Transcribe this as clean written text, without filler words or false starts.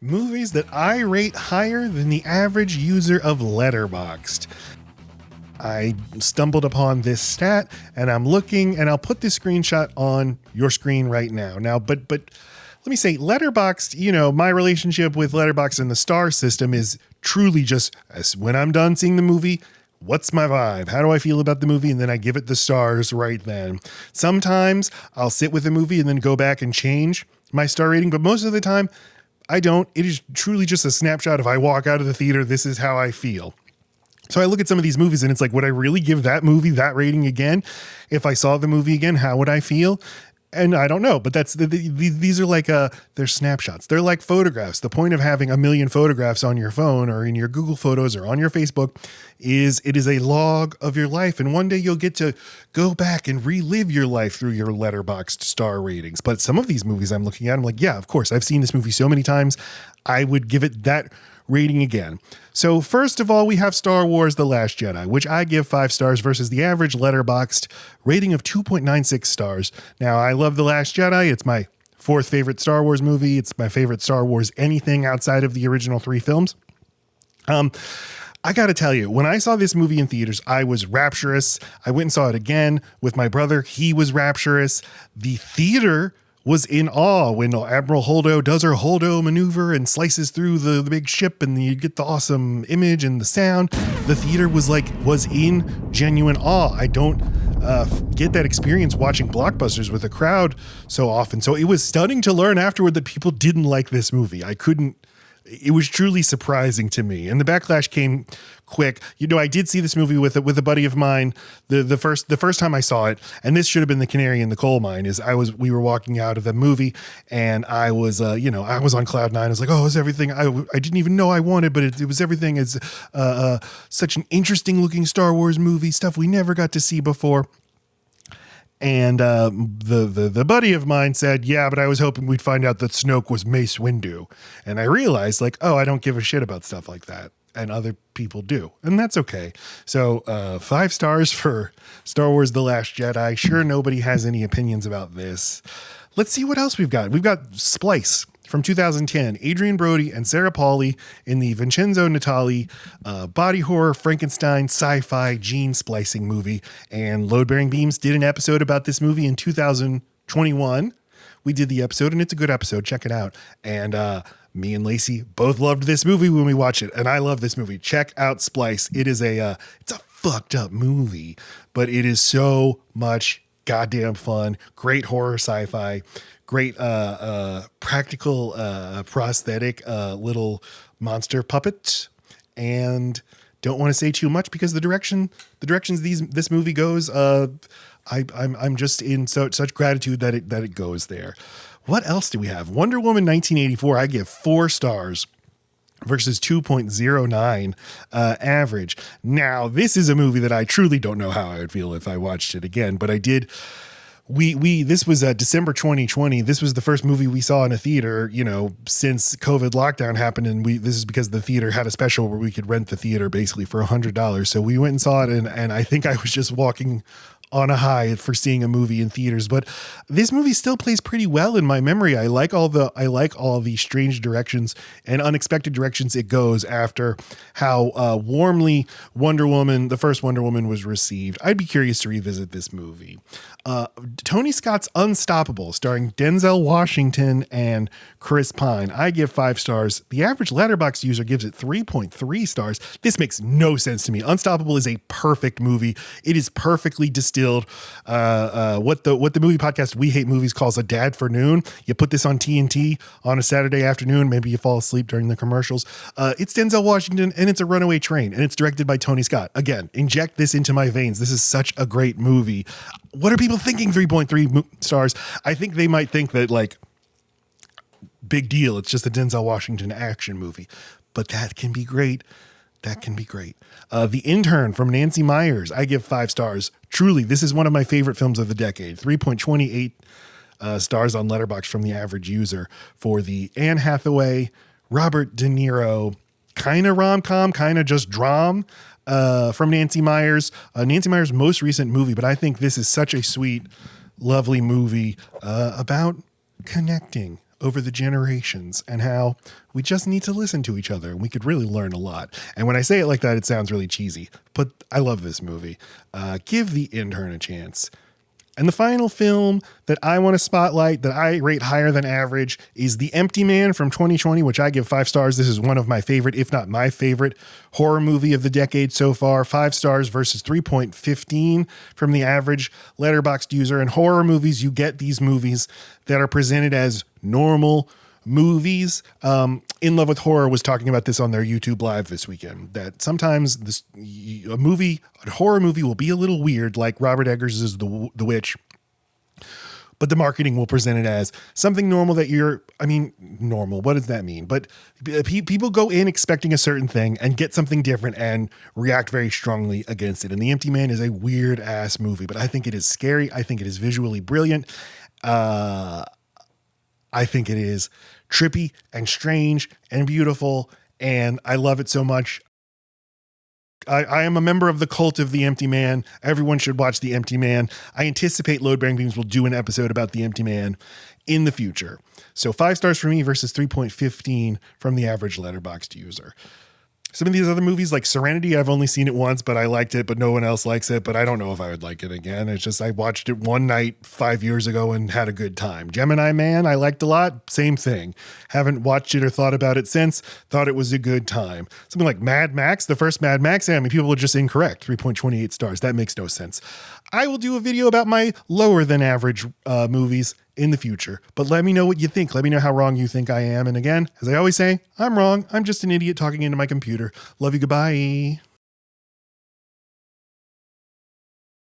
Movies that I rate higher than the average user of Letterboxd. I stumbled upon this stat and I'm looking, and I'll put this screenshot on your screen right now. But let me say, Letterboxd, my relationship with Letterboxd and the star system is truly just as when I'm done seeing the movie, what's my vibe? How do I feel about the movie? And then I give it the stars right then. Sometimes I'll sit with the movie and then go back and change my star rating, but most of the time I don't. It is truly just a snapshot. If I walk out of the theater, this is how I feel. So I look at some of these movies and it's like, would I really give that movie that rating again? If I saw the movie again, how would I feel? And I don't know, but these are like, they're snapshots. They're like photographs. The point of having a million photographs on your phone or in your Google Photos or on your Facebook is it is a log of your life. And one day you'll get to go back and relive your life through your Letterboxd star ratings. But some of these movies I'm looking at, I'm like, yeah, of course, I've seen this movie so many times. I would give it that rating again. So first of all, we have Star Wars: The Last Jedi, which I give 5 stars versus the average Letterboxd rating of 2.96 stars. Now, I love The Last Jedi. It's my 4th favorite Star Wars movie. It's my favorite Star Wars anything outside of the original 3 films. I got to tell you, when I saw this movie in theaters, I was rapturous. I went and saw it again with my brother. He was rapturous. The theater was in awe when Admiral Holdo does her Holdo maneuver and slices through the big ship, and you get the awesome image and the sound. The theater was in genuine awe. I don't get that experience watching blockbusters with a crowd so often. So it was stunning to learn afterward that people didn't like this movie. It was truly surprising to me, and the backlash came quick. I did see this movie with a buddy of mine the first time I saw it, and this should have been the canary in the coal mine. We were walking out of the movie, and I was I was on cloud 9. I was like, oh, it's everything I didn't even know I wanted, but it was everything. It's such an interesting looking Star Wars movie, stuff we never got to see before. And the buddy of mine said, yeah, but I was hoping we'd find out that Snoke was Mace Windu. And I realized I don't give a shit about stuff like that. And other people do. And that's okay. So 5 stars for Star Wars: The Last Jedi. Sure, nobody has any opinions about this. Let's see what else we've got. We've got Splice from 2010, Adrian Brody and Sarah Pauli in the Vincenzo Natali body horror, Frankenstein, sci-fi, gene splicing movie. And Load Bearing Beams did an episode about this movie in 2021. We did the episode, and it's a good episode. Check it out. And me and Lacey both loved this movie when we watched it, and I love this movie. Check out Splice. It's a fucked up movie, but it is so much goddamn fun. Great horror sci-fi. Great practical prosthetic little monster puppet. And don't want to say too much because the directions this movie goes, I'm just in such gratitude that it goes there. What else do we have? Wonder Woman 1984, I give 4 stars versus 2.09 average. Now, this is a movie that I truly don't know how I would feel if I watched it again, but I did. This was December 2020. This was the first movie we saw in a theater, since COVID lockdown happened. And this is because the theater had a special where we could rent the theater basically for $100. So we went and saw it. And I think I was just walking on a high for seeing a movie in theaters, but this movie still plays pretty well in my memory. I like all the strange directions and unexpected directions it goes after how warmly the first Wonder Woman was received. I'd be curious to revisit this movie. Tony Scott's Unstoppable, starring Denzel Washington and Chris Pine. I give 5 stars. The average Letterboxd user gives it 3.3 stars. This makes no sense to me. Unstoppable is a perfect movie. It is perfectly distilled. What the movie podcast We Hate Movies calls a dad for noon. You put this on TNT on a Saturday afternoon. Maybe you fall asleep during the commercials. It's Denzel Washington, and it's a runaway train, and it's directed by Tony Scott. Again, inject this into my veins. This is such a great movie. What are people thinking? 3.3 stars. I think they might think that big deal. It's just a Denzel Washington action movie, but that can be great. The Intern from Nancy Meyers. I give 5 stars. Truly, this is one of my favorite films of the decade. 3.28 stars on Letterboxd from the average user for the Anne Hathaway, Robert De Niro, kind of rom-com, kind of just dram from Nancy Meyers. Nancy Meyers' most recent movie, but I think this is such a sweet, lovely movie about connecting over the generations and how we just need to listen to each other and we could really learn a lot. And when I say it like that, it sounds really cheesy, but I love this movie. Give The Intern a chance. And the final film that I want to spotlight that I rate higher than average is The Empty Man from 2020, which I give 5 stars. This is one of my favorite, if not my favorite, horror movie of the decade so far. 5 stars versus 3.15 from the average Letterboxd user. In horror movies, you get these movies that are presented as normal movies. In Love with Horror was talking about this on their YouTube live this weekend, that sometimes a horror movie will be a little weird, like Robert Eggers' The Witch, but the marketing will present it as something normal that normal, what does that mean? But people go in expecting a certain thing and get something different and react very strongly against it. And The Empty Man is a weird ass movie, but I think it is scary. I think it is visually brilliant. I think it is trippy and strange and beautiful, and I love it so much. I am a member of the cult of The Empty Man. Everyone should watch The Empty Man. I anticipate Load Bearing Beams will do an episode about The Empty Man in the future. So 5 stars for me versus 3.15 from the average Letterboxd user. Some of these other movies like Serenity, I've only seen it once, but I liked it, but no one else likes it. But I don't know if I would like it again. It's just I watched it one night 5 years ago and had a good time. Gemini Man, I liked a lot. Same thing. Haven't watched it or thought about it since. Thought it was a good time. Something like Mad Max, the first Mad Max. People are just incorrect. 3.28 stars. That makes no sense. I will do a video about my lower than average movies in the future, but let me know what you think. Let me know how wrong you think I am. And again, as I always say, I'm wrong. I'm just an idiot talking into my computer. Love you. Goodbye.